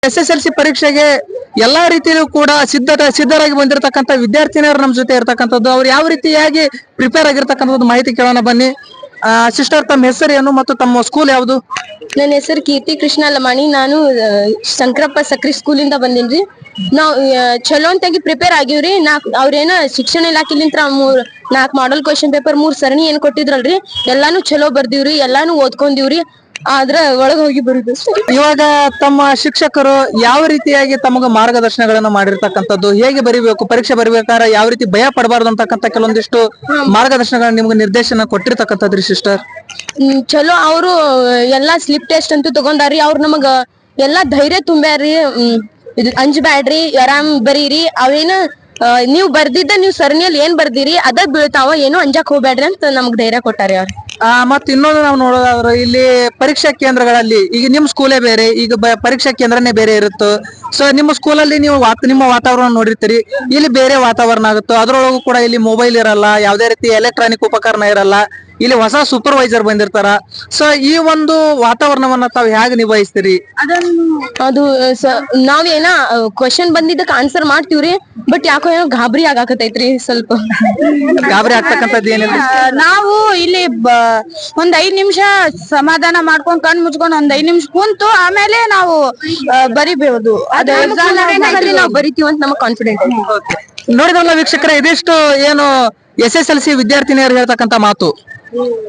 SSLC ಪರೀಕ್ಷೆಗೆ ಎಲ್ಲಾ ರೀತಿಯಲ್ಲೂ ಕೂಡ ಸಿದ್ಧರಾಗಿ ಬಂದಿರತಕ್ಕಂತ ವಿದ್ಯಾರ್ಥಿನಿಯರು ನಮ್ಮ ಜೊತೆ ಇರತಕ್ಕಂಥದ್ದು. ಅವ್ರು ಯಾವ ರೀತಿಯಾಗಿ ಪ್ರಿಪೇರ್ ಆಗಿರ್ತಕ್ಕಂಥದ್ದು ಮಾಹಿತಿ ಕೇಳೋಣ ಬನ್ನಿ. ಸಿಸ್ಟರ್, ತಮ್ಮ ಹೆಸರು ಏನು ಮತ್ತು ತಮ್ಮ ಸ್ಕೂಲ್ ಯಾವುದು? ನನ್ನ ಹೆಸರು ಕೀರ್ತಿ ಕೃಷ್ಣ ಲಮಾಣಿ. ನಾನು ಶಂಕರಪ್ಪ ಸಕ್ರಿ ಸ್ಕೂಲಿಂದ ಬಂದಿನ್ರಿ. ನಾವ್ ಚಲೋ ಅಂತಾಗಿ ಪ್ರಿಪೇರ್ ಆಗಿವ್ರಿ. ಅವ್ರೇನ ಶಿಕ್ಷಣ ಇಲಾಖೆಲಿಂತ್ರ 4 ಮಾಡಲ್ ಕ್ವಶನ್ ಪೇಪರ್ 3 ಸರಣಿ ಏನ್ ಕೊಟ್ಟಿದ್ರಲ್ರಿ, ಎಲ್ಲಾನು ಚಲೋ ಬರ್ದಿವ್ರಿ, ಎಲ್ಲಾನು ಓದ್ಕೊಂಡಿವ್ರಿ. ಆದ್ರ ಒಳಗ ಹೋಗಿ ಬರುದು. ಇವಾಗ ತಮ್ಮ ಶಿಕ್ಷಕರು ಯಾವ ರೀತಿಯಾಗಿ ತಮಗ ಮಾರ್ಗದರ್ಶನಗಳನ್ನ ಮಾಡಿರ್ತಕ್ಕಂಥದ್ದು, ಹೇಗೆ ಬರಿಬೇಕು, ಪರೀಕ್ಷೆ ಬರಿಬೇಕಾದ್ರೆ ಯಾವ ರೀತಿ ಭಯ ಪಡಬಾರ್ದು ಅಂತಕ್ಕಂಥ ಕೆಲವೊಂದಿಷ್ಟು ಮಾರ್ಗದರ್ಶನಗಳನ್ನ ನಿಮ್ಗೆ ನಿರ್ದೇಶನ ಕೊಟ್ಟಿರ್ತಕ್ಕಂಥದ್ರಿ ಸಿಸ್ಟರ್? ಚಲೋ ಅವರು ಎಲ್ಲಾ ಸ್ಲಿಪ್ ಟೆಸ್ಟ್ ಅಂತೂ ತಗೊಂಡಾರಿ. ಅವ್ರ ನಮಗ ಎಲ್ಲಾ ಧೈರ್ಯ ತುಂಬ್ಯಾರಿ. ಅಂಜಬ್ಯಾಡ್ರಿ, ಆರಾಮ್ ಬರೀರಿ, ಅವೇನ ನೀವ್ ಬರ್ದಿದ್ದ ನೀವ್ ಸರಣಿಯಲ್ಲಿ ಏನ್ ಬರ್ದಿರಿ ಅದ ಬೀಳ್ತಾವ, ಏನು ಅಂಜಾಕ್ ಹೋಗ್ಬ್ಯಾಡ್ರಿ ಅಂತ ನಮಗ್ ಧೈರ್ಯ ಕೊಟ್ಟಾರಿ ಅವ್ರು. ಮತ್ ಇನ್ನೊಂದು ನಾವು ನೋಡೋದಾದ್ರೆ ಇಲ್ಲಿ ಪರೀಕ್ಷಾ ಕೇಂದ್ರಗಳಲ್ಲಿ ಈಗ ನಿಮ್ ಸ್ಕೂಲೇ ಬೇರೆ, ಈಗ ಪರೀಕ್ಷಾ ಕೇಂದ್ರನೇ ಬೇರೆ ಇರುತ್ತೋ. ಸೊ ನಿಮ್ಮ ಸ್ಕೂಲಲ್ಲಿ ನೀವು ನಿಮ್ಮ ವಾತಾವರಣ ನೋಡಿರ್ತೀರಿ, ಇಲ್ಲಿ ಬೇರೆ ವಾತಾವರಣ ಆಗುತ್ತೋ. ಅದ್ರೊಳಗೂ ಕೂಡ ಇಲ್ಲಿ ಮೊಬೈಲ್ ಇರಲ್ಲ, ಯಾವ್ದೇ ರೀತಿ ಎಲೆಕ್ಟ್ರಾನಿಕ್ ಉಪಕರಣ ಇರಲ್ಲ, ಇಲ್ಲಿ ಹೊಸ ಸೂಪರ್ವೈಸರ್ ಬಂದಿರ್ತಾರ. ಸೊ ಈ ಒಂದು ವಾತಾವರಣವನ್ನ ತಾವ್ ಹೇಗೆ ನಿಭಾಯಿಸ್ತೀರಿ? ಅದು ನಾವೇನ ಕ್ವಶನ್ ಬಂದಿದ್ದಕ್ಕೆ ಆನ್ಸರ್ ಮಾಡ್ತೀವ್ರಿ, ಬಟ್ ಯಾಕೋ ಏನೋ ಗಾಬರಿ ಆಗಾಕತೈತ್ರಿ ಸ್ವಲ್ಪ. ಗಾಬರಿ ಆಗ್ತಕ್ಕಂಥದ್ದು ಏನಿಲ್ಲ. ನಾವು ಇಲ್ಲಿ ಒಂದ್ 5 ನಿಮಿಷ ಸಮಾಧಾನ ಮಾಡ್ಕೊಂಡ್ ಕಣ್ ಮುಚ್ಕೊಂಡ್ ಒಂದ್ 5 ನಿಮಿಷ ಕುಂತು ಆಮೇಲೆ ನಾವು ಬರಿಬಹುದು. ಅದು ನಾವು ಬರಿತೀವಿ ಅಂತ ನಮಗ್ ಕಾನ್ಫಿಡೆಂಟ್ ಐತಿ. ನೋಡಿದ್ರಲ್ಲ ವೀಕ್ಷಕರೇ, ಇದಿಷ್ಟು ಏನು SSLC ವಿದ್ಯಾರ್ಥಿನಿಯರು ಹೇಳ್ತಕ್ಕಂಥ ಮಾತು.